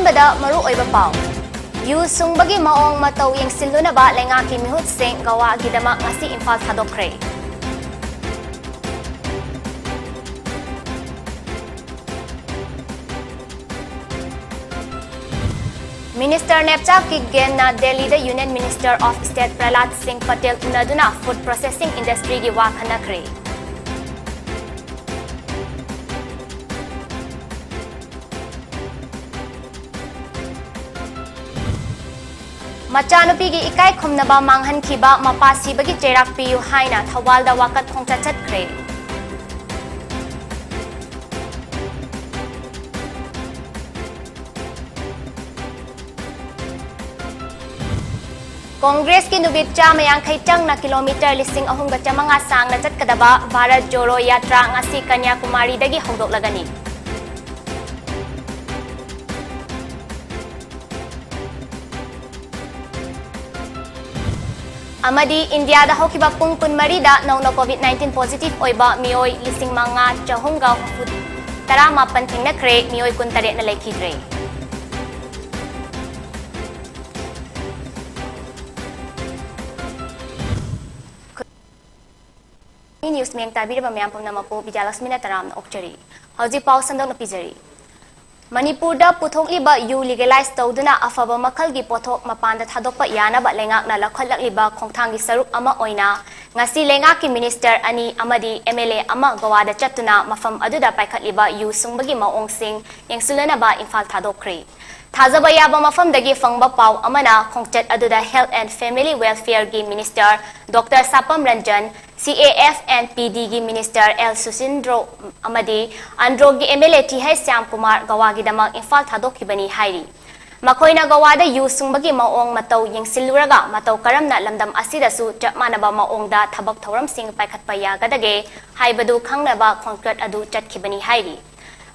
ꯑꯍꯥꯟꯕꯗ ꯃꯔꯨ ꯑꯣꯏꯕ ꯄꯥꯎ ꯌꯨ ꯁꯨꯡꯕꯒꯤ ꯃꯑꯣꯡ ꯃꯇꯧ ꯌꯦꯡꯁꯤꯜꯂꯨꯅꯕ ꯂꯩꯉꯥꯛꯀꯤ ꯃꯤꯍꯨꯠꯁꯤꯡ ꯒꯋꯥꯒꯤꯗꯃꯛ ꯉꯁꯤ Imphal ꯊꯥꯗꯣꯛꯈ꯭ꯔꯦ꯫ Minister Nepcha Kiggenna Delhi Union Minister of State Prahlad Singh Patel unaduna food processing industry gi wa khanakre. Machanupi gi ikai khumnaba manghan khiba mapasi bagi cherak piyu haina Thawal da wakat khongcha chatkre. Congress ki nubit chamayang kay chang na kilometer lising ahong gatsamanga sang na chatkadaba Bharat Joro Yatra ngasi Kanyakumari dagi hongdok lagani. Amadi India da hokiba pung kunmari da nauna COVID-19 positive oiba miyoy lising mga chahongga hufut tarama panting na kre miyoy kuntare na laikidre. News meng tabira bamyam pum namapo Bidyalaxmi na taram na okchari. Hauji pau sandok na pizari. Manipur da puthok liba yu legalize tawduna afaba makhal gi pothok mapanda thadokpa yana ba lengak na lakhalak liba khongthang gi saruk ama oina ngasi lengak ki minister ani amadi MLA ama gawada chatuna mafam aduda paikhat liba yu sungbagi maong sing yengsulana ba Imphal thadokre. Thazaba yaba mafam dagi fangba pau amana khongchat aduda Health and Family Welfare gi Minister Dr. Sapam Ranjan CAF and PD gi Minister L Susindro amadi Andro gi MLA T.H. Syam Kumar gawagi damak Imphal thadokibani hairi. Makoina gawada yu sungbagi maong mataw yengsiluraga mataw karamna lamdam asidasu chapmanaba maongda thabak thoram sing paikhatpaya gadage haibadu khangnaba concrete adu chatkibani hairi.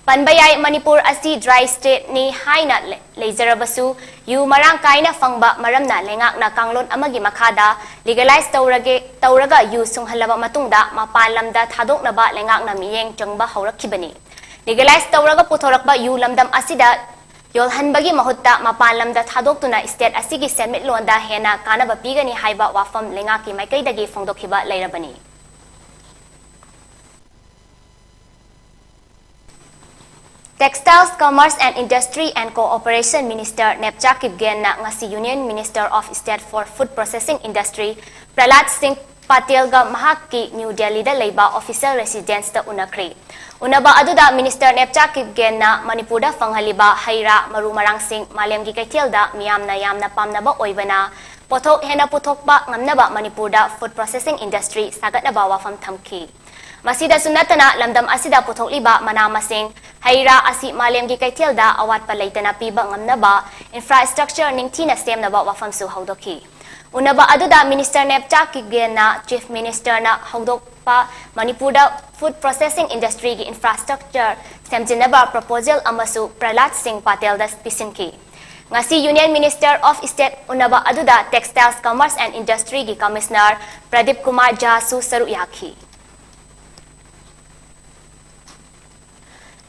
Panbayay Manipur asi dry state ni haina lezarabasu yu marang kaina fangba maramna lengak na kanglon amagi makada legalize tawraga yu sunghalaba matungda mapalamda thadoknaba lengak na miyeng changba haurakibani. Legalize tawraga puthorakba yu lamdam asida yolhanbagi mahutta mapalamda thadoktuna state asigi semit londa hena kanaba pigani haiba wafam lengaki maikaidagi fongdokhiba leirabani. Textiles, Commerce and Industry and Cooperation Minister Nepcha Kiggenna ngasi Union Minister of State for Food Processing Industry Prahlad Singh Patel ga mahakki New Delhi da leiba official residence da unakri. Unaba aduda Minister Nepcha Kiggenna Manipur da fanghaliba haira marumarang sing malem gi kaithel da miyamna yamna pamnaba oibana pothok hena puthokba ngamnaba Manipur da food processing industry sagatnaba wafam thamki. Masida sunatana lamdam asida puthok liba manamasing haira asi malem gi kaithel da awat palaitana piba ngamnaba infrastructure ningthina semnaba wafam su haudoki. Unaba aduda Minister Nepcha Kiggenna Chief Minister na haudokpa Manipur da food processing industry gi infrastructure semjinaba proposal amasu Prahlad Singh Patel da pisinki. Ngasi Union Minister of State unaba aduda Textiles, Commerce and Industry gi Commissioner Pradip Kumar Jasu saru yakhi.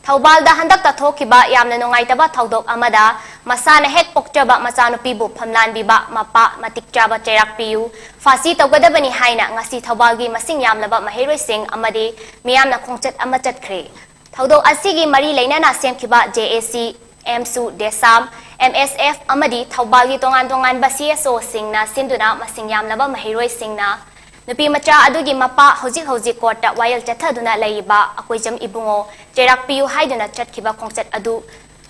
Thawbal da handak ta thokiba yamna nungaitaba thaudok amada masana hek pokchaba machanupibu phamlanbiba mapa matikchaba cherak piyu fasi tawgadabani haina ngasi thawbalgi masing yamlaba maheroi sing amadi miyamna khongchat ama chatkre. Thaudok asigi mari leinana semkhiba JAC MSU Desam MSF amadi thawbalgi tongan ba CSO singna sinduna masing yamlaba maheroi singna Nupi macha adugi mapa hojik korta wayal chathaduna laiba akoijam ibungo cherak piyu haiduna chatkhiba khongchat adu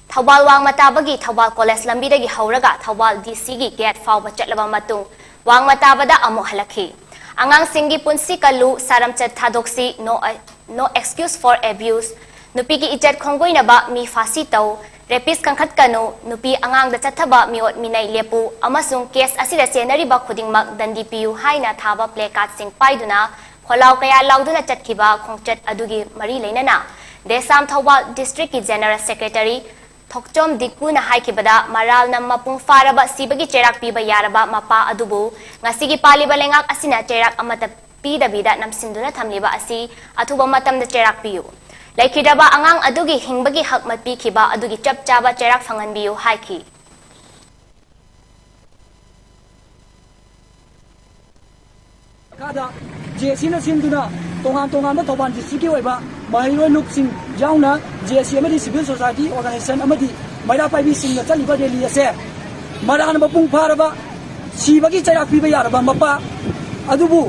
Thawbal wang matabagi Thawbal College lambidagi hauraga Thawbal DC gi gate fawba chatlaba matung wang matabada amu halakhi angang singi punsi kalu saramchat thadoksi no excuse for abuse nupi gi ichat khonggoina ba mi fasi taw Repis kangkhat kanu nupi angang da chathaba miot minai lepu amasung case asida senari ba khudingmak dandi piyu haina thaba placard sing paiduna kholau kaya lauduna chatkhiba khongchat adugi mari leinana Desam Thawbal District ki General Secretary Thokchom Dikuna haikibada maral na mapung faraba sibagi cherak piba yaraba mapa adubu ngasigi paliba lengak asina cherak amata pida bida namsinduna thamliba asi athuba matam da cherak piyu Laikhidaba angang adugi hingbagi hak matpikhiba adugi chap chaba chairak phanganbiu haiki. Kada JSina sinduna tongan thoban district oiba mahiroi nupsing yauna JSC amadi civil society organization amadi maira paibi singna chaliba rally ase maran bapung pharaba sibagi chairak piba yaraba mapa adubu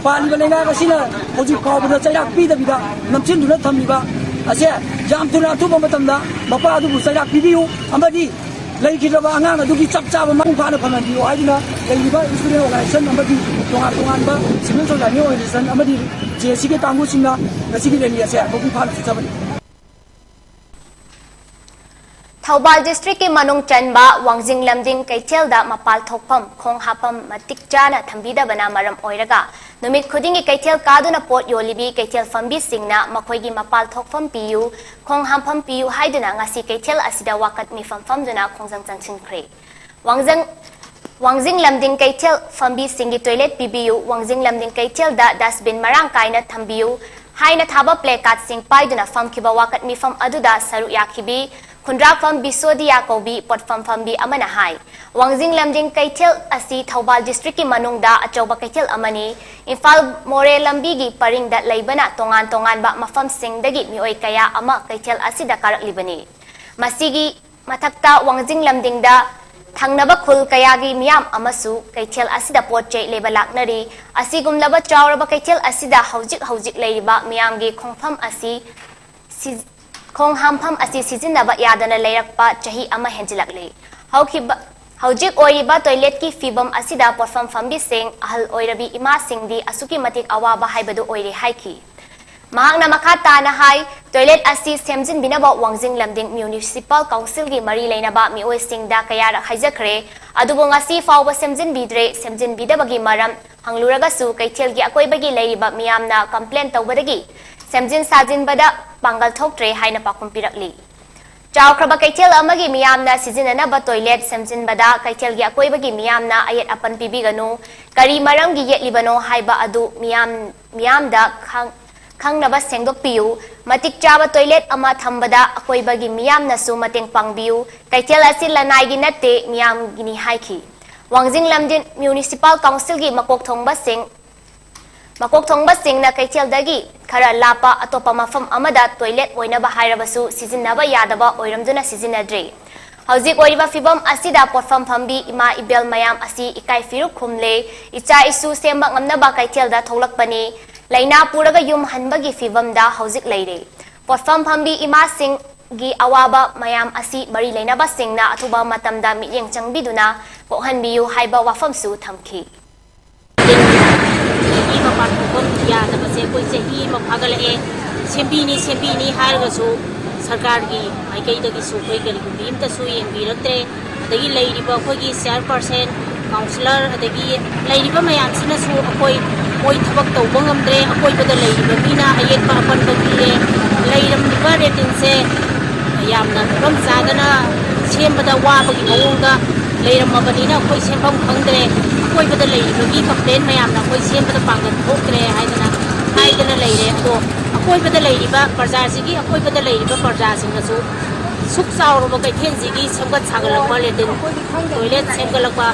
paliba lenga gasina hoji khawbada chairak pi dabida namchin duna thamiba ase jam tuna tu bamatamda mapa adubu chairak pibiu amadi laikhidaba angang adugi chap chaba mang phana phananbiu haidina leiba student organization amadi tongan ba civil society organization amadi JSC ke kangu singna ngasigi rally ase bapung phana chhabani Thaubal district ke manung chanba wangjing lamjing kaithel da mapal thokpham khong hapam matik chana thambida bana maram oiraga numit khudingi kaithel kaduna pot yolibi kaithel fambi singna makhoi gi mapal thokpham piu khong hampam piu haiduna ngasi kaithel asida wakat mi famfam duna khongjang changchin khre wangjing lamjing kaithel fambi singi toilet pibiu wangjing lamjing kaithel da dustbin marang kaina thambiu haina thaba placard sing paiduna famkhiba wakat mi fam aduda saru yakhibi Kundra fam bisodia kobi pot fam bi amana hai wangjing lamjing kaithel asi Thaubal district ki manungda achoba kaithel amani Imphal more lambi gi paring da leibana tongan ba mafam singdagi mioi kaya ama kaithel asida karak libani masigi mathakta wangjing lamding da thangnaba khul kaya gi miyam amasu kaithel asida potchei leba laknari asigumlaba chawraba kaithel asida haujik leiba miyam gi khongpham asi Khong hampam asi sizinaba yadana leirakpa chahi ama henjilakle haujik oiba toilet ki fibam asida porfam fambi sing ahal oirabi ima singdi asuki matik awaba haibadu oire haiki mahangna makata na hai toilet asi semjin binaba wangjing lamding municipal council gi mari leinaba mioi singda kayara haijakre adubo ngasi fawba semjin bidre semjin bidabagi maram hangluraga su kaithel gi akoibagi leiba miyamna complaint tawbadagi semjin sajin bada Bangal Thoktre haina pakum pirakli. Chawkraba kaithel amagi miyamna sizinanaba toilet semjin bada kaithel gi akoibagi miyamna ayat apan pibiganu kari maram gi yetlibano haiba adu miyamda khangnaba sengdok piu matik chaba toilet ama thambada akoibagi miyamna su mateng pangbiu kaithel asil lanai gi natte miyam gini haiki wangjing lamjin municipal council gi makok thongba singna kaithel dagi khara lapa atopa mafam amada toilet oina ba hairabasu sizinaba yadaba oiramduna sizinadre hauzik oiriba fibam asida porfam phambi ima ibel mayam asi ikai firuk khumle icha isu semba ngamnaba kaithel da tholakpani laina puraga yum hanbagi fibam da hauzik leire porfam phambi ima sing gi awaba mayam asi bari lainaba singna athuba matamda miyeng changbiduna kokhanbiu haiba wafam su thamki ya da base koi se hi ma phagale e sembini harga su sarkar gi mai kai da gi su koi gali gu bim ta su yen bi rakte adagi leiri ba koi gi chairperson councilor adagi leiri ba mayam sina su koi moi thabak tau bangamdre koi bada leiri ba mina ayet ba apan ba gi re leiram ni ba rating se yamna ram sadana sembada wa ba gi mawonga leiram ma bani na koi sembam khangdre koi bada leiri ba gi complaint mayam na koi sembada pangan thokre haidana leire to akoi bada leiri ba parja sigi akoi bada leiri ba parja singa su suk sauro ba kai then sigi samgat sagalak ba le den toilet semgalak ba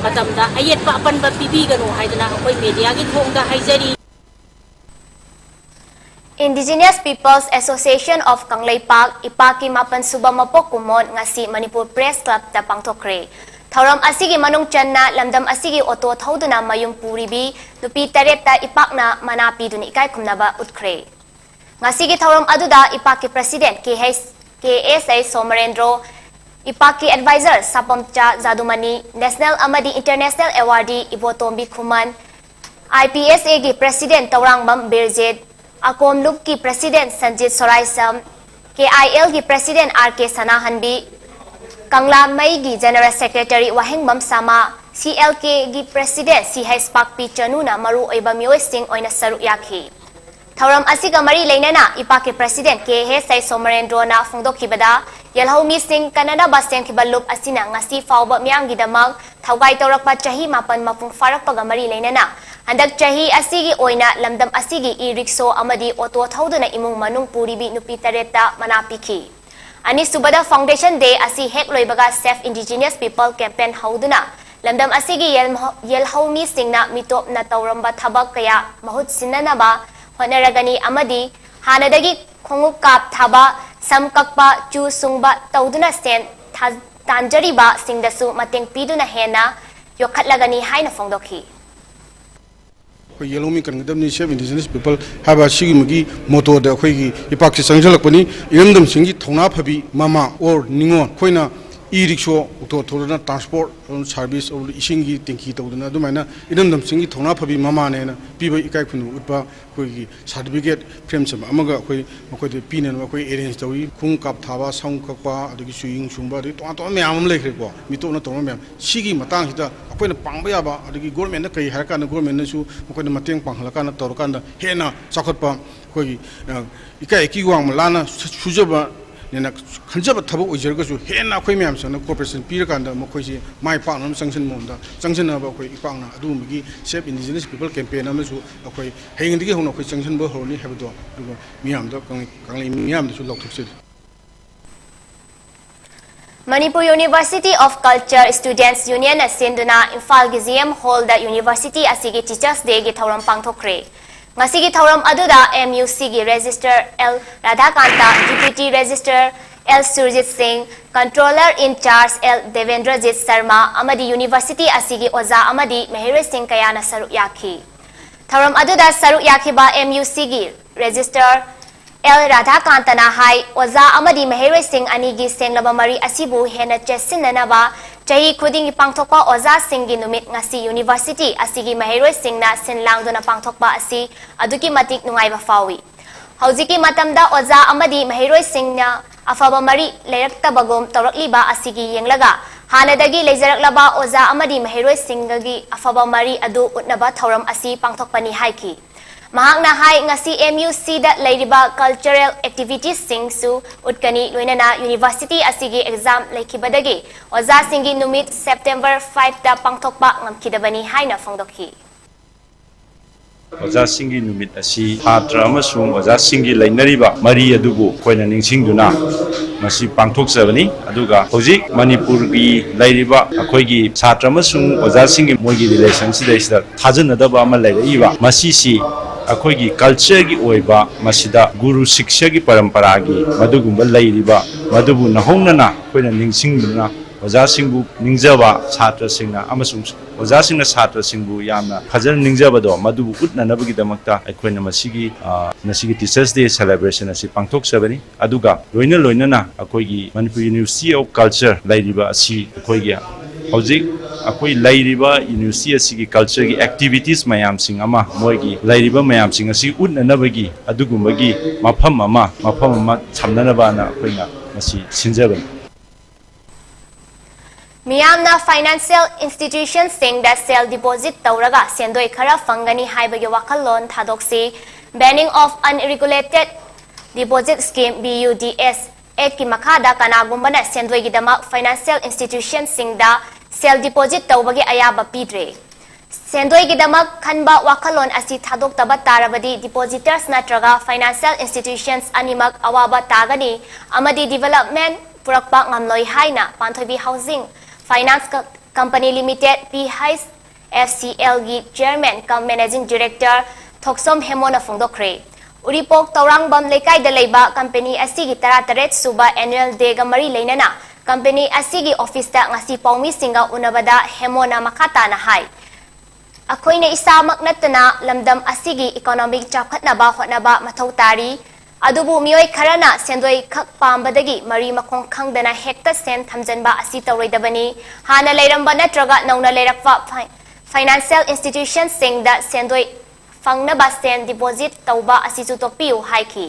matamda ayet ba apan ba pibi ganu haidana akoi media gi thongda haijari Indigenous Peoples Association of Kanglei Park ipaki mapan suba mapok kumon ngasi Manipur Press Club ta pangthokre Thauram asigi manung channa lamdam asigi auto thauduna mayum puribi nupi tareta ipakna mana piduni ikai khumnaba utkre ngasigi thauram aduda ipaki president KSA Somarendro ipaki advisor Sapamcha Zadumani national amadi international awardee Ibotombi Khuman IPSA gi president Taurangbam Birjet Akomlup ki president Sanjit Soraisam KIL gi president RK Sanahanbi Kangla Mai gi General Secretary Wahengbam Sama CLK gi President CH Park P Chanuna Maru Oiba Mioi Singh Oina Saru Yakhi Thauram asiga mari leinana ipake President KSA Somarendro na Fungdokhibada Yalhomi Singh Canada Baseng Kibalup asina ngasi fawba miang gi damang thaugai tawrakpa chahi mapan mapung farakpaga mari leinana Handak chahi asigi oina lamdam asigi e-rickshaw amadi auto thauduna imung manung puribi nupi tareta manapiki. Ani subada Foundation Day asi hek loibaga Self Indigenous People Campaign hauduna lamdam asigi yelhaumi singna mitop na tauramba thabak kaya mahut sinanaba honaragani amadi hanadagi khongup kap thaba samkakpa chu sungba tauduna sen tanjariba singdasu mateng piduna hena yokhatlagani haina phongdokhi. Yellow kan gadamni Self Indigenous People haba sigi magi moto da khoi ipak se sangjhalakpani irandam singi thona phabi mama or ningon khoina e-rickshaw auto thorna transport service or isingi tenki tawduna dumaina irandam singi thona phabi mama ne na piba ikai khunu utpa khoi certificate frame sam amaga khoi mokoi de pinen khoi arrange tawi khung kap thaba sang kakpa adigi suing sungba ri to myam lekhre ko mito na to myam sigi matang hita akoina pangba yaba adigi government na kai harka na government na su mokoi na mateng panghala na torkan da hena chakotpa khoi ikai ki wang lana sujaba nena khanjaba thabo oijerga su hena khoi myam sana cooperation pirakanda mokoi si mai paknam sanction monda sanction ba khoi ipangna adu migi Self Indigenous People campaign amasu khoi hengdigi hono khoi sanction ba horni habdo duba myam da kangli myam da su lokthukse. Manipur University of Culture Students Union asinduna Imphal GM Hall da University asigi Teachers Day gi thauram pangthokre. Ngasigi thauram aduda MUC gi Registrar L Radhakanta, Deputy Registrar L Surjit Singh, Controller in Charge L Devendrajit Sharma amadi University asigi oza amadi Mehere Singh kayana saruk yakhi. Thauram aduda saruk yakhiba MUC gi Registrar L Radhakantana hai oza amadi Mehere Singh anigi senglaba mari asibu hena chesinanaba chahi khuding pangthokpa oza singgi numit ngasi University asigi Mehere Singh na sinlangduna pangthokpa asi aduki matik nungaiba fawi. Haujiki matamda oza amadi Mehere Singh na afaba mari leiraktabagom tawrakliba asigi yenglaga hanadagi leijaraklaba oza amadi Mehere Singh gi afaba mari adu utnaba thauram asi pangthokpani haiki. Mahakna hai ngasi MUC da leiriba cultural activities sing su utkani loinana University asigi exam leikibadagi oza singi numit September 5 da pangthokpa ngamkidabani haina phongdokhi. Oza singi numit asi hatra amasung oza singi lainariba mari adubu koina ningsingduna masi pangthokjabani aduga hojik Manipur gi lairiba akoigi chatra amasung oza singi moigi relation sida thajanadaba ama lairaiba masi si akoigi culture gi oiba masida guru shiksha gi parampara gi madugumba lairiba madubu nahognana koina ningsingduna oza singbu ningjaba chatra singna amasung oza singna chatra singbu yamna phajana ningjabado madubu utnanabagi damakta akoina masigi nasigi Teachers Day celebration asi pangthok sabani aduga loinana akoigi Manipur University of Culture lairiba asi akoigi hojik akoi lairiba University asigi culture gi activities mayam sing ama moigi lairiba mayam sing asi utnanabagi adugumbagi mafam ama chamnanaba na akoina masi sinjabani. Miyamna financial institutions sing da sell deposit tauraga sendoi khara fangani haibagi wakalon thadoksi banning of unregulated deposit scheme BUDS ek ki makhada kanagumbana sendoi gidama financial institutions sing da sell deposit taubagi ayaba pidre sendoi gidama khanba wakalon asi thadok taba tarabadi depositors natraga financial institutions animak awaba tagani amadi development purakpa ngamloi haina Panthoibi Housing Finance Company Limited PHFCL gi Chairman cum Managing Director Thoksom Hemona Phongdokre Uripok Taurangbam Lekai da leiba company asigi 38 suba annual day ga mari leinana company asigi office ta ngasi pawmi singa unabada Hemona makata na hai akoina isamak natana lamdam asigi economic chapkhatnaba hotnaba mathau tari adubu mioi kharana sendoi khak pambadagi mari makong khangdana hekta sen thamjanba asi tawroidabani hana leiramba natraga nauna leirakwa financial institutions sing da sendoi fangnaba sen deposit tauba asi chutopiu haiki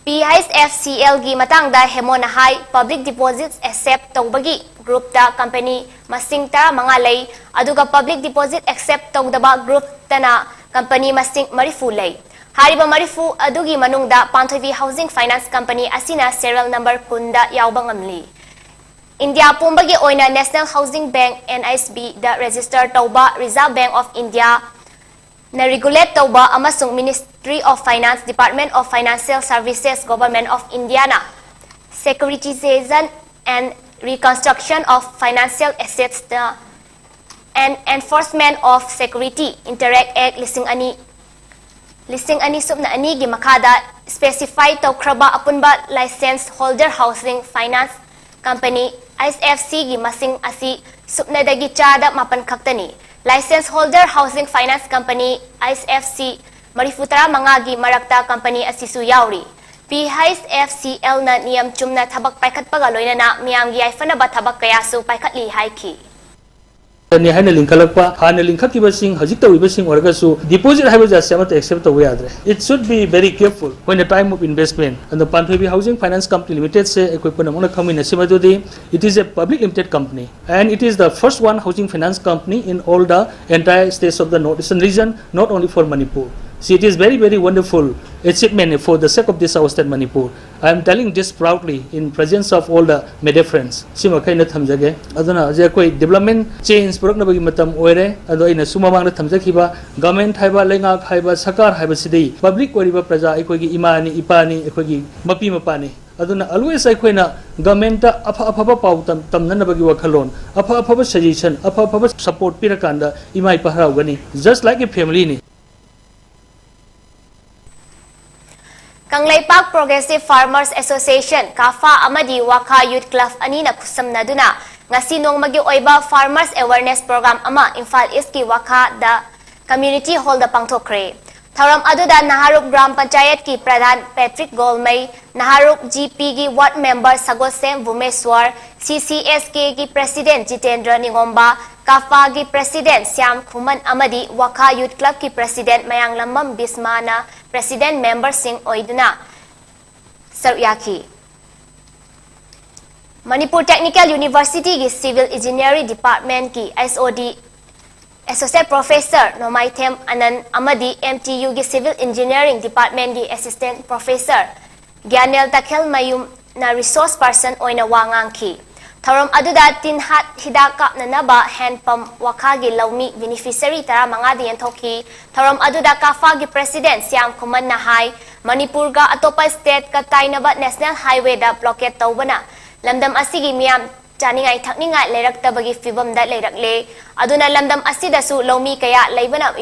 PHFCL gi matangda hemona hai public deposits accept taubagi group ta company masing tara mangalei aduga public deposit accept taudaba group tana company masing marifu lei Hariba marifu adugi manungda Panthoibi Housing Finance Company asina serial number kunda yaubangamli. India pumbagi oina National Housing Bank NHB da register tauba Reserve Bank of India na regulate tauba amasung Ministry of Finance, Department of Financial Services, Government of India na securitization and reconstruction of financial assets and enforcement of security Interact Act lising ani sub na ani gi makada specify tawkraba apunba license holder housing finance company ISFC gi masing asi subna dagi chada mapan khaktani license holder housing finance company ISFC marifutara mangagi marakta company asisu yauri PHFCL na niyam chumna thabak paikhat pagaloina na miyam gi aifana ba thabak kaya su paikhat li haiki ni haina linkalakpa hana linkhakiba sing hajik tawiba sing orgasu deposit haiba jasya mat accept tawi adre it should be very careful when the time of investment and the PONYTV housing finance company limited say equipment among coming nasimadu it is a public limited company and it is the first one housing finance company in all the entire states of the northeastern region, not only for Manipur. See, it is very, very wonderful achievement for the sake of this our state Manipur. I am telling this proudly in presence of all the media friends. Sima kaina thamjage aduna je koi development change product na bagi matam oire ado ina sumamang na thamjakiba government haiba lenga haiba sakar haiba sidai public oriba praja ekoi gi imani ipani ekoi gi mapi mapani aduna always aikoina government ta afa pau tamna bagi wakhalon afa suggestion afa support pirakanda imai paharau gani just like a family ni. Kanglaipak Progressive Farmers Association Kafa amadi Waka Youth Club ani na kusamnaduna ngasi nongmagi oiba Farmers Awareness Program ama Imphal East ki Waka da Community Hall da pangthokre Tharam aduda Naharuk Gram Panchayat ki Pradhan Patrick Golmai Naharuk GP ki Ward Member Sagosem Vumeswar CCSK ki President Jitendra Ningomba Kafa ki President Syam Khuman amadi Waka Youth Club ki President Mayang Lambam Bismana President Member Singh Oiduna Saryaki Manipur Technical University ki Civil Engineering Department ki SOD Associate Professor Nomaithem Anand Amadi MTU ki Civil Engineering Department ki Assistant Professor Gyanel Takhel Mayum na Resource Person oina wangang ki Tharam aduda tinhat hidak kap na naba hand pump wakagi laumi beneficiary tara mga diyan thoki Tharam aduda Kafa gi President Syam Khuman na hai Manipur ga atopa state ka tainaba National Highway da blockade tawbana lamdam asigi miyam chaningai thakningai leirakta bagi fibam da leirakle aduna lamdam asida su laumi kaya leibana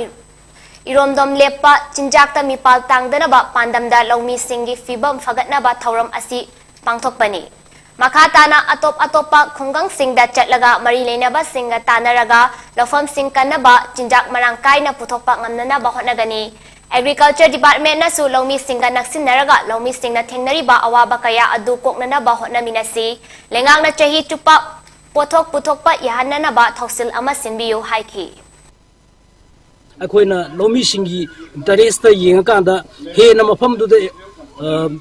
iromdom lepa chinjakta mipal tangdana ba pandam da laumi singi fibam fagatna ba Tharam asi pangthokpani Makatana atop-atopa khunggang singda chatlaga mari leinaba singa tanaraga lofam singkanaba jinjak marangkai na puthokpa ngamnana ba hotnagani Agriculture Department na su lawmi singa naksinaraga lawmi singna thengnariba awaba kaya adu koknana ba hotnaminasi lengang na chahi chupa pothok puthokpa yahanna ba thausil ama sinbiyo haiki akoina lawmi singi interesta yengakanda he na mafam du de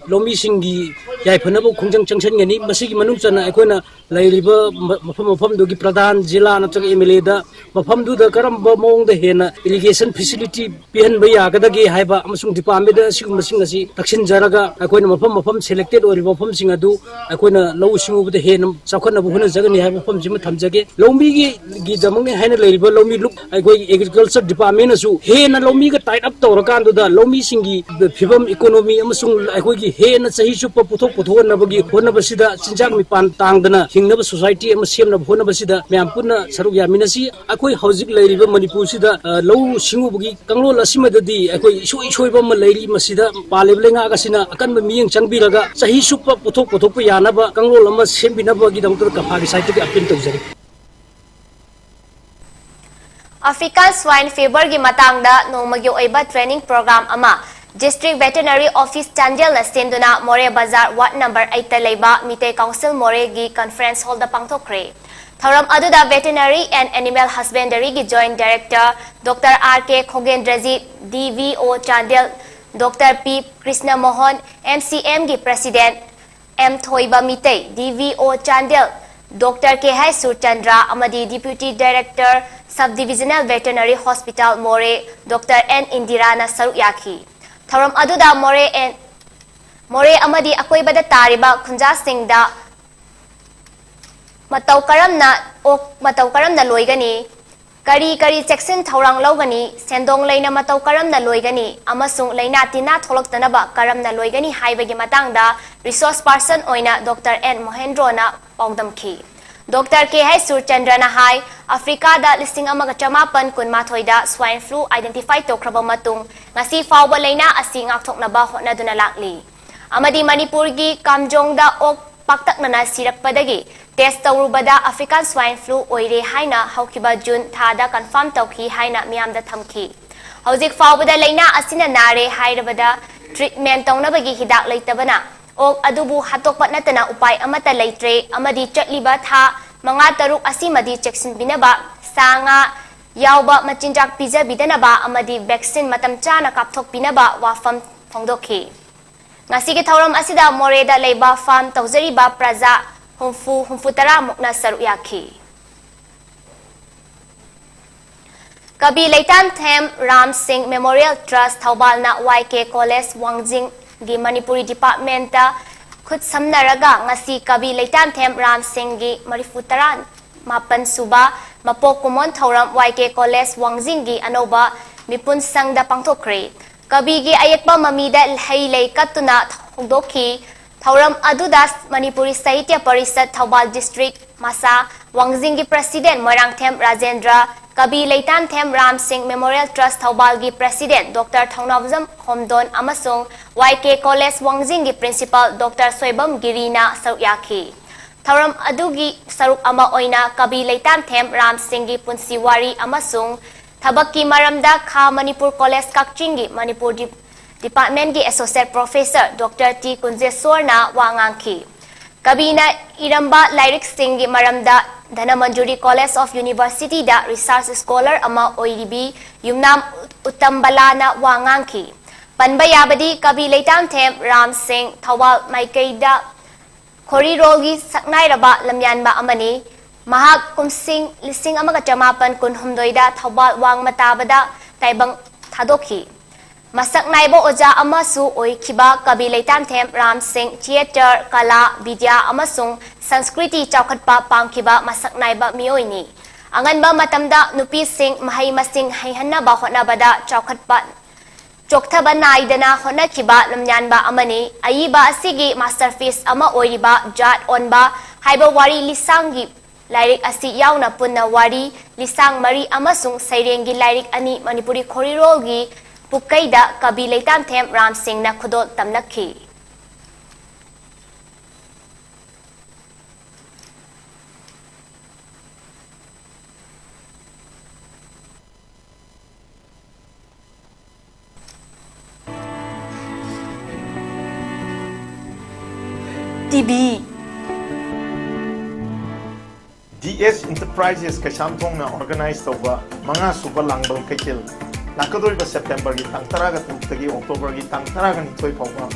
lomi singi yai phanabu khungjang changchen ngani masigi manung chana akoina lairiba mafam dogi pradhan jila na chak MLA da mafam du da karam ba mong da hena irrigation facility pihan ba ya ga da ge haiba amasung department da sigum masing asi taksin jaraga akoina mafam selected or mafam singa du akoina law singu da hena chakhana bu huna jagani haiba mafam jima thamjage lomi gi damang ne haina lairiba lomi luk akoi agriculture department asu hena lomi ga tied up tawrakan du da lomi singi phibam economy amasung aikogi hena chahi chupa puthok puthonabagi honabasida chinjak mipan tangdana hingnaba society ama semna honabasida myam punna saruk yaminasi akoi hojik lairiba Manipur sida low singubugi kanglo lasimadadi akoi isoi ma lairi masida paleblenga gasina akanba miyeng changbiraga chahi chupa puthok yanaba kanglo lama sembinabagi damtar kafagi site ki appeal tawjari African Swine Fever gi matangda nomagyo oiba training program ama District Veterinary Office Chandel na senduna More Bazar Ward number 8 ta leiba Mite Council More gi conference hall da pangthokre Tharam aduda Veterinary and Animal Husbandry gi Joint Director Dr. R.K. Khogendraji DVO Chandel Dr. P. Krishna Mohan MCM gi President M. Thoiba Mite DVO Chandel Dr. K. Surchandra Amadi Deputy Director Subdivisional Veterinary Hospital More Dr. N. Indirana Saruyaki Tharam aduda More amadi akoi bada tariba khunja singda matau karam na loigani Kari Jackson Taurang Logani, Sendong Lena Matau Karam na Loigani, Amasung Lena Tina Tolok Tanaba, Karam na Loigani, Haibagi Matangda, Resource Person Oina, Dr. N. Mohendrona, Pongdam Ki. Dr. KISHORCHANDRA na Hai, Africa da listing ang magachamapan kun matoida swine flu identify to krabamatung, ngasi fawba Lena asing aktok na baho na dunalakli. Amadi Manipur gi Kamjong da ok paktak na nasirak padagi. Test tawrubada African swine flu oire haina haukiba June thada confirm tawki haina miyamda thamki. Hauzik fawbada Lena asina nare hairabada treatment tawnabagi hidak leitabana. O adubu hatokpat natana upay amata leitre amadi chatliba tha mga taruk asimadi checksin binaba sanga yawba machinjak pizza bidanaba amadi vaccine matam chana kapthok binaba wafam phongdokhi. Ngasigi thauram asida moreda leiba farm tawzariba praja humfutara mukna saruyakhi. Kabi Leitan Them Ram Singh Memorial Trust Thaubalna YK College Wangjing gi Manipuri Department khut samnaraga ngasi Kabi Leitan Them Ram Singh gi marifutaran mapan suba mapok kumon thauram YK College Wangjing gi anoba mipun sangda pangthokre. Kabi gi ayekba mamida lhailei katuna thongdokhi Thauram adudas Manipuri Sahitya Parisad Thaubal District Masa Wangjing gi President Moirangthem Rajendra Kabi Leitan Them Ram Singh Memorial Trust Thaubal gi President Dr. Thongnawjam Homdon amasung YK College Wangjing gi Principal Dr. Soibam Girina sarukyakhi. Thauram adugi saruk ama oina Kabi Leitan Them Ram Singh gi punsiwari amasung thabakki maramda kha Manipur College Kakching gi Manipur Department ki Associate Professor Dr. T. Kunjesorna Wangangki. Kabina Iramba Lyric Singh Maramda Dhanamanjuri College of University da Research Scholar ama OIDB Yumnam Utambalana Wangangki. Panbayabadi Kabi Leitan Them Ram Singh Thawal Maikaida Khorirogi Saknairaba Lamyanba Amani Mahak Kumsing Lising Amagachamapan Kun Humdoida Thawal Wang Matabada Taibang Thadokhi. Masak naibo oja amasu oikiba Kabi Leitan Them Ram Singh Theatre Kala Vidya amasung Sanskriti Chaukhatpa pangkiba masak naiba mioini. Angan ba matamda nupi sing mahay masing hayhanna ba hotnabada Chaukhatpa Choktaba naidana hotnakiba lamnyan ba amani ayiba asigi masterpiece ama oiriba jat on ba haiba wari lisangi Lyric asi yauna punna wari lisang mari amasung sairengi lyric ani Manipuri Khorirolgi Pukaida Kabi Leitan Them Ram Singh na khudol tamnakhi. TV DS Enterprises Kashamthong na organize tawba mga suba langbal kaikil. Nakadol ba September gi tang taraga tagi October gi tang taraga ni toy pawba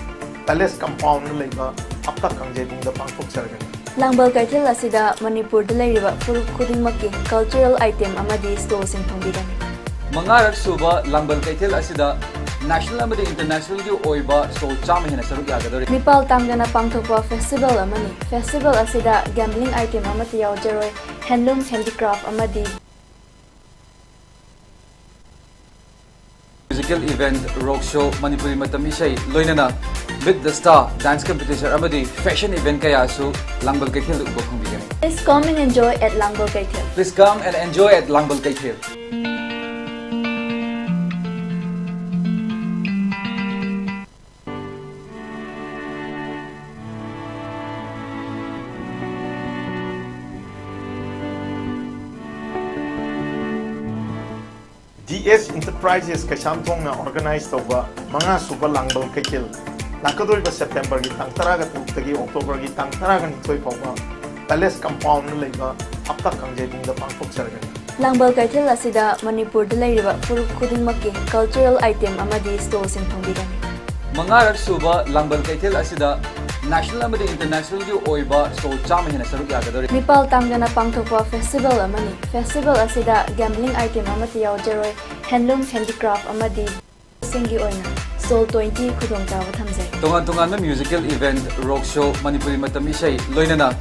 Palace compound na leiba apta kangjebung da pangthok sargani. Langbal Kaikil asida Manipur da leiriba furuk khudingmakki cultural item amadi store sing thongbidani. Mangarak suba Langbal Kaikil asida national amadi international gi oiba store chama hena saruk yagadori. Nipal tangdana pangthokpa festival amani. Festival asida gambling item amati yawjaroi handloom handicraft amadi Musical event, rock show, Manipuri matam isay loinana with the star dance competition amadi fashion event kaya su Langbal Kaikil ubok humbigan. Please come and enjoy at Langbal Kaikil. Please come and enjoy at Langbal Kaikil. DS Enterprises Kashamthong na organize tawba mga suba langbal kaikil. Nakadol ba September gi tang taraga tagi October gi tang taraga ni toy pawba Palace compound na leiba apta kangjebung da pangthok sargani. Langbal Kaikil asida Manipur da leiriba furuk khudingmakki cultural item amadi store sing thongbidani. Mangarak suba Langbal Kaikil asida national amadi international gi oiba store chama hena saruk yagadori. Nipal tangdana pangthokpa festival amani. Festival asida gambling item amati yawjaroi handloom handicraft amadi singi oina Sol 20 khudongchawa thamjai. Tongan tongan musical event, rock show, Manipuri matam isay loinana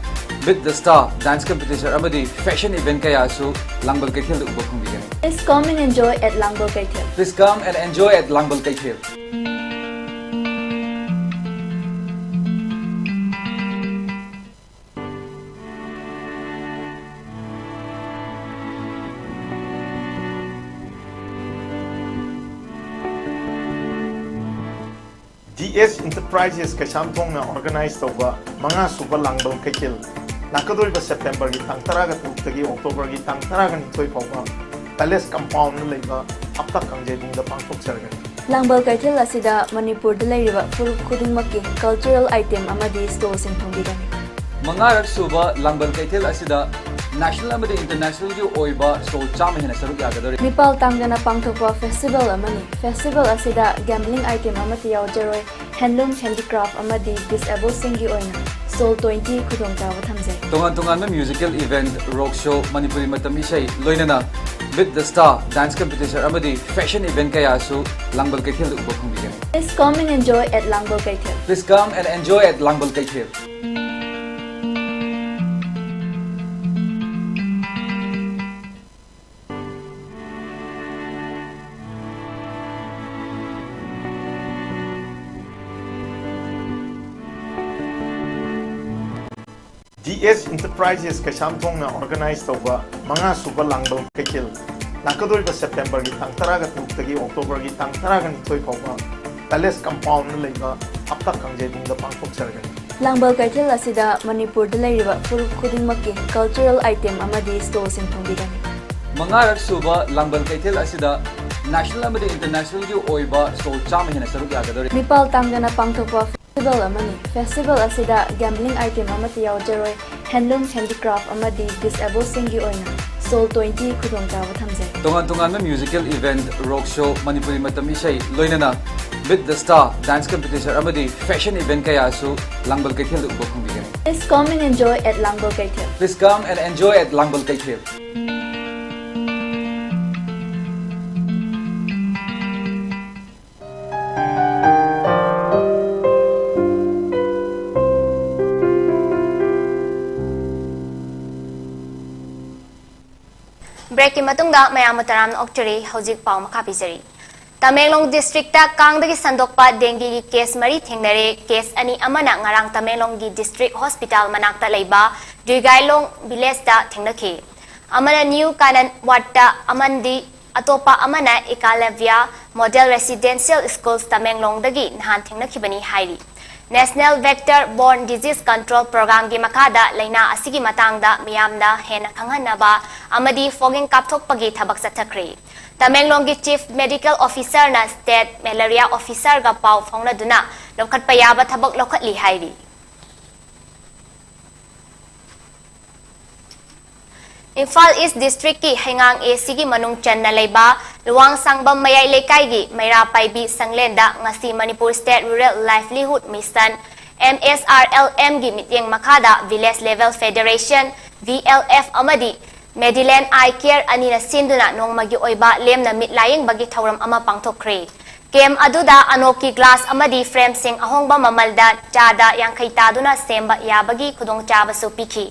Beat the Star dance competition amadi fashion event kaya su Langbal Kaithil uba khongbigani. Please come and enjoy at Langbal Kaithil. Please come and enjoy at Langbal Kaithil. DS Enterprises Kashamthong na organize tawba mga suba langbal kaithil nakadori ba September gi tang taraga tagi October gi tang taraga ni thoi phawba palace compound na leiba hapta kangjebung da pangthok sargani. Langbal Kaithil asida Manipur da leiriba furup khudingmakki cultural item amadi store sing thongbigani. Mangarak suba Langbal Kaithil asida national amadi international gi oiba store chama hena saruk yagadori. Nipal tangdana pangthokpa festival amani. Festival asida gambling item amati yaujaroi handloom handicraft amadi disabled singi oina Soul 20 khudongtawa thamjai. Tongan musical event rock show Manipuri matam isai loinana Beat the Star dance competition amadi fashion event kaya su Langbal Kaithil uba khongbigani. Please come and enjoy at Langbal Kaithil. Please come and enjoy at Langbal Kaithil. DS Enterprises Kashamthong na organize tawba mga suba langbal kaithil nakadori ba September gi tang taraga tagi October gi tang taraga ni thoi phawba palace compound na leiba hapta kangjebung da pangthok sargani. Langbal Kaithil asida Manipur da leiriba furup khudingmakki cultural item amadi store sing thongbigani. Mangarak suba Langbal Kaithil asida national amadi international gi oiba store chama hena saruk yagadori. Nipal tangdana pangthokpa festival amani. Festival asida gambling item amati yaujaroi handloom handicraft amadi disabled singi oina Soul 20 khudongtawa thamjai. Tongan musical event rock show Manipuri matam isai loinana Beat the Star dance competition amadi fashion event kaya su Langbal Kaithil uba khongbigani. Please come and enjoy at Langbal Kaithil. Please come and enjoy at Langbal Kaithil. Break ki matungda mayam taram okchari hojik paw makha pijari. Tamenglong district ta kangdagi sandokpa dengue gi case mari thengnare case ani amana ngarang Tamenglong gi district hospital manakta leiba Duigailong village ta thengnakhi. Amana new kanan watta amandi atopa amana Ekalavia model residential schools Tamenglong dagi nahan thengnakhibani hairi. National Vector Borne Disease Control Program gi makada laina asigi matangda miyamda hena khanghanaba amadi fogging kapthokpagi thabak sathakre. Tamenglong gi Chief Medical Officer na State Malaria Officer ga pau phongna duna lokhat payaba thabak lokhatli hairi. Imphal East District ki Hengang AC gi manung channa leiba luwang sangbam mayai lekai gi Maira Paibi Sanglenda ngasi Manipur State Rural Livelihood Mission MSRLM gi mityeng makada Village Level Federation VLF amadi Mediland Eye Care anina sinduna nongmagi oiba lemna mitlayeng bagi thauram ama pangthokre. Kem aduda anoki glass amadi frame sing ahongba mamalda chada yangkhai taduna semba yabagi khudong chaba su pikhi.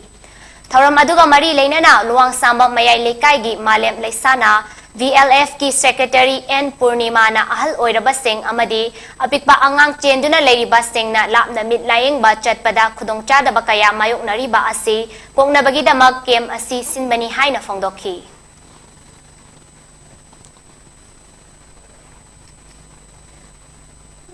Thauram aduga mari leinana luwang samba mayai lekai gi malem leisana VLF ki secretary N Purnima na ahal oiraba sing amadi apikba angang chenduna leiriba sing na lapna mitlayeng ba chatpada khudong chada bakaya mayok nariba asi pokna bagidamag kem asi sinbani haina phongdokhi.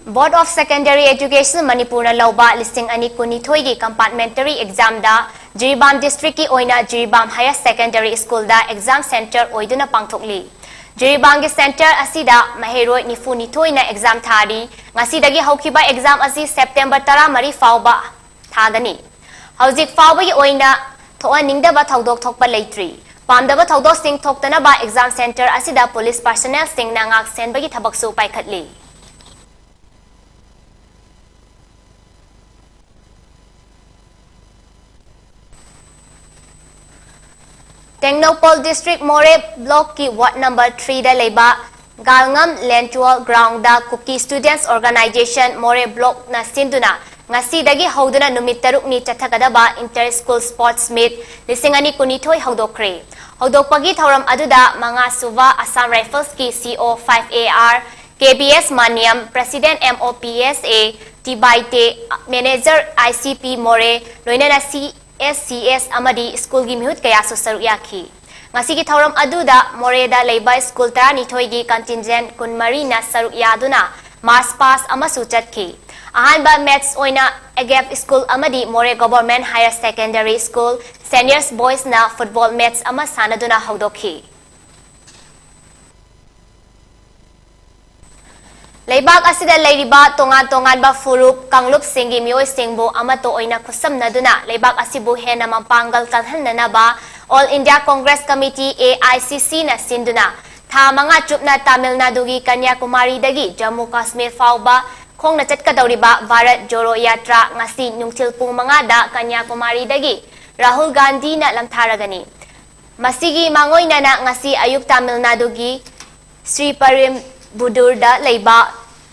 Board of Secondary Education Manipur na lauba listing ani kunithoi gi compartmentary exam da Jiribam district ki oina Jiribam Higher Secondary School da exam center oiduna pangthokli. Jiribam gi center asida maheroi nifu nithoi na exam thari ngasi dagi haukiba exam asi September 10 fauba thagani. Hauzik fauba gi oina thoa ningdaba thaudok thokpa leitri. Pamdaba thaudok sing thoktana ba exam center asida police personnel sing na ngak senbagi thabak su paikhatli. Tengnopol District More Block ki Ward number 3 da leiba Galngam Lentual Ground da Cookie Students Organization More Block na sinduna Ngasidagi hauduna numit tarukni chathakadaba inter school sports meet lising ani kunithoi haudokre. Haudokpagi thauram aduda manga suva Assam Rifles ki CO5AR KBS Maniam President MOPSA Tibaite Manager ICP More loinana CSCS amadi school gi mihut kaya susaru yakhi. Ngasigi thauram aduda Moreda leiba school tarani thoigi contingent kunmari na saru yaduna Mars Pass amasu chatki. Ahanba Maths oina Agap School amadi More Government Higher Secondary School Seniors Boys na Football Maths ama sanaduna haudokhi. Leibak asida leiriba tongan ba furup kanglup singi mioi singbo amato oina kusam naduna leibak asibu hena mampangal kalhanna ba All India Congress Committee AICC na sinduna tha manga chupna Tamil Nadu gi Kanyakumari dagi Jammu Kashmir fauba khong na chatka dauriba Bharat Joro Yatra ngasi nungthil pung manga da Kanyakumari dagi Rahul Gandhi na lamtharagani masigi mangoina na ngasi ayuk Tamil Nadu gi Sri Parim Budurda leiba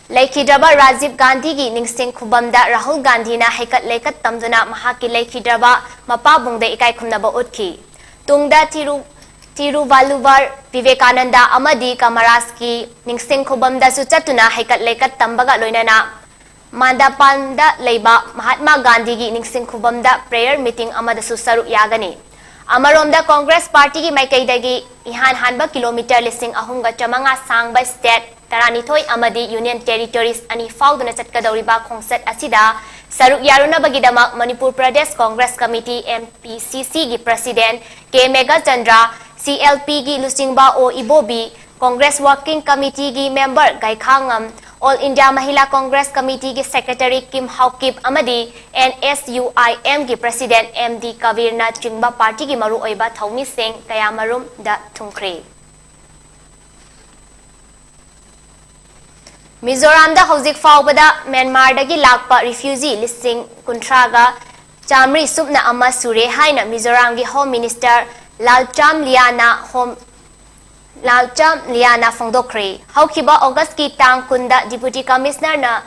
Laikhidraba Rajiv Gandhi gi ningsing khubamda Rahul Gandhi na haikat leikat tamduna mahaki Laikhidraba mapabungda ikai khumnaba utki tungda Tiruvalluvar Vivekananda amadi Kamaraski ningsing khubamda su chatuna haikat leikat tambaga loinana Mandapanda leiba Mahatma Gandhi gi ningsing khubamda prayer meeting amada su saru yagani Amaromda Congress Party gi maikaidagi ihan hanba kilometer lising ahunga chamanga sangba state Taranithoi amadi Union Territories ani fauduna chatkadauriba khongsat asida saruk yaruna bagidamak Manipur Pradesh Congress Committee MPCC gi President K Megachandra CLP gi Lusingba O Ibobi Congress Working Committee gi Member Gaikhangam All India Mahila Congress Committee gi Secretary Kim Haukip amadi NSUIM gi President MD Kavirna Chingba Party gi maru oiba Thaumi Singh Kayamarum da Thungkre Mizoram da hauzik faubada Myanmar dagi lakpa refugee listing kuntraga chamri supna ama sure haina Mizoram gi Home Minister Lalcham Liana Fongdokre haukiba August ki tang kunda Deputy Commissioner na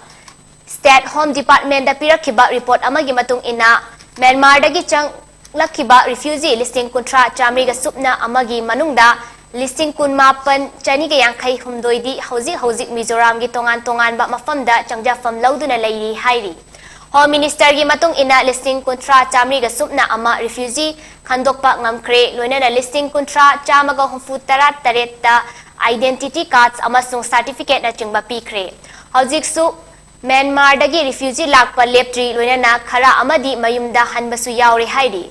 State Home Department da pirakhiba report amagi matung ina Myanmar dagi chang lakhiba refugee listing kuntra chamri ga supna amagi manungda listing kun mapan chani ga yang khai humdoidi hauzik Mizoram gi tongan ba mafamda changja fam lauduna leiri hairi Home Minister gi matung ina listing kuntra chamri ga supna ama refugee khandokpa ngamkre loinana listing kuntra chamaga humfu tarat taretta identity cards amasung certificate na chingba pikre hauzik su Myanmar dagi refugee lakpa leptri loinana khara amadi mayumda hanbasu yauri hairi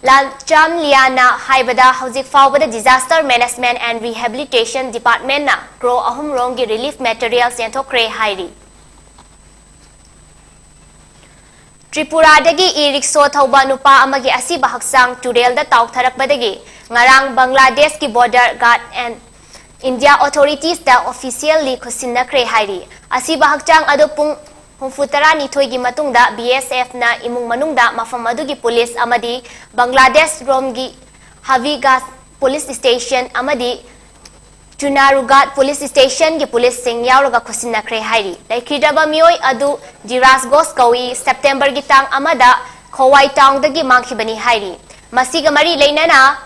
Lalcham Liana Haibada Hauzik Faubada Disaster Management and Rehabilitation Department na Kro Ahum Rongi Relief Materials Yantokre Hairi Tripura dagi e-rickshaw thauba nupa amagi asiba haksang turel da tautharakbadagi ngarang Bangladesh ki border guard and India authorities da officially khusinnakre hairi asiba hakchang adopung Humfutara ni thoigi matungda BSF na imung manungda mafam adugi police amadi Bangladesh romgi Havigas police station amadi Chunarugat police station gi police sing yauraga khusinnakre hairi laikhidaba mioi adu Jiras Gos kawi September gi tang amada Khowai town dagi mangkhibani hairi masiga mari leinana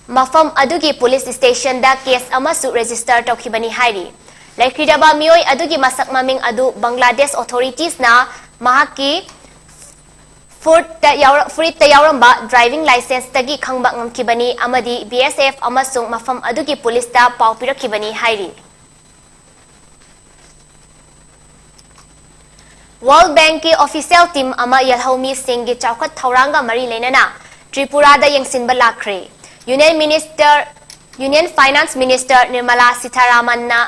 mafam adugi police station da case amasu register tawkhibani hairi Laikhidaba mioi adugi masak maming adu Bangladesh authorities na mahaki fruit ta yauramba driving license tagi khangba ngamkibani amadi BSF amasung mafam adugi police ta pau pirakhibani hairi World Bank ki official team ama Yalhomi Singh gi chawkhat thauranga mari leinana Tripura da yengsinba lakre Union Finance Minister Nirmala Sitharaman na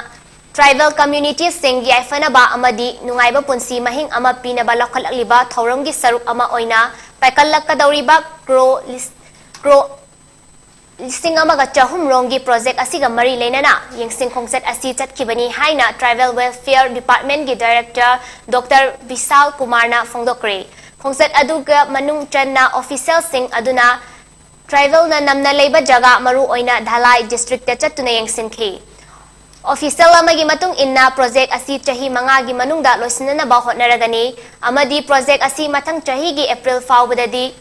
Tribal communities singgi aifanaba amadi nungaiba punsi mahing ama pinaba lokhalakliba thauramgi saruk ama oina paikallakka dauriba kro listing amaga chahum rongi project asiga mari leinana yengsing khongset asi chatkibani haina Tribal Welfare Department gi Director Dr. Vishal Kumar na Fongdokre khongset aduga manung channa official sing aduna tribal na namna leiba jaga maru oina Dhalai district ta chatuna yengsin khi Official amagi matung inna project asi chahi mangagi manungda loisinna ba hotnaragani amadi project asi mathang chahi gi April faubadadi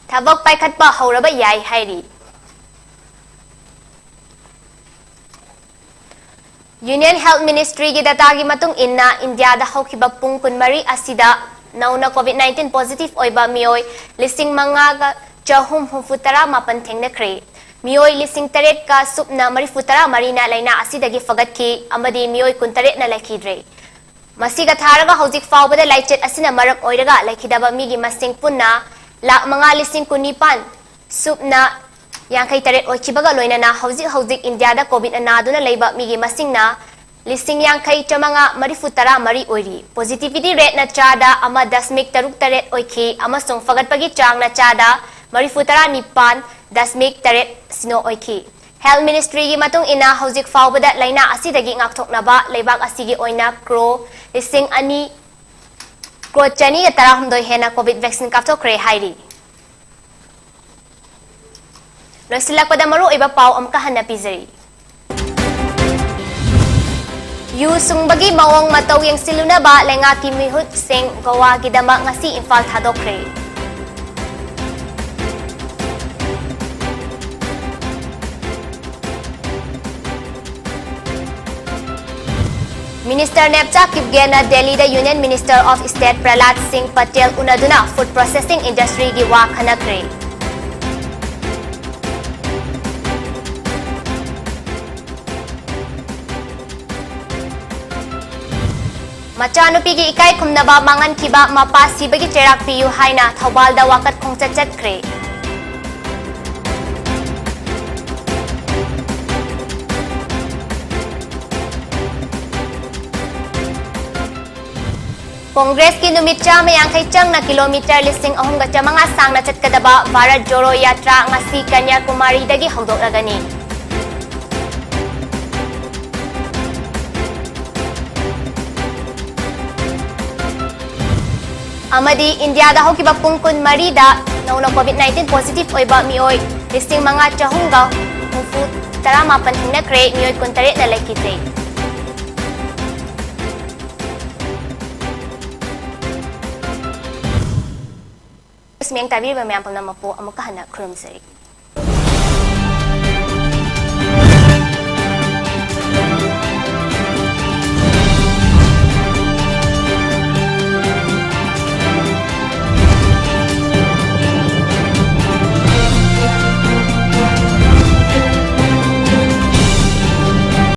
thabak paikhatpa hauraba yai hairi Union Health Ministry gi data gi matung inna India da haukiba pung kunmari asida nauna COVID-19 positive oiba mioi listing mangaga chahum hufutara mapan thengnakre mioi lising taret ka supna marifutara marina laina asidagi fagatki amadi mioi kuntaret na lakhidre masiga tharaga hojik faubada laichet asina marak oiraga lakhidaba migi masing punna lak manga lising kunipan supna Yangkai taret ochibaga loina na hojik India da COVID anaduna leiba migi masingna lising yangkai chamanga marifutara mari oiri positivity rate na chada ama dasmik taruk taret oiki amasung fagatpagi chang na chada marifutara nipan dasmik taret sino oiki Health Ministry gi matung ina hojik faubada laina asidagi ngakthoknaba leibak asigi oina kro lising ani kro chani ga tarahumdoi hena COVID vaccine kapthokre hairi Loisilak pada maru iba pau amka hana pizari. Yu sungbagi mawang mataw yang siluna ba lenga kimihut sing gawa gidama ngasi Imphal thadokre. Minister Nepcha Kipgena Delhi da Union Minister of State Prahlad Singh Patel unaduna food processing industry gi wa khanakre. Machanupi gi ikai khumnaba mangan kiba mapa sibagi cherak piyu haina Thobal da wakat khongchat chatkre Congress ki numit chama yangkai chang na kilometer lising ahum ga chamanga sang na chatkadaba Bharat Joro Yatra ngasi Kanyakumari dagi hawdoragani Amadi India da hokiba pungkun marida nauna COVID-19 positive oiba mioi listing mga chahunga hufu tarama panting na kre mioi kuntare na laikite. Semiyang tabi ba mayang pamnama po amukahana kurumsari.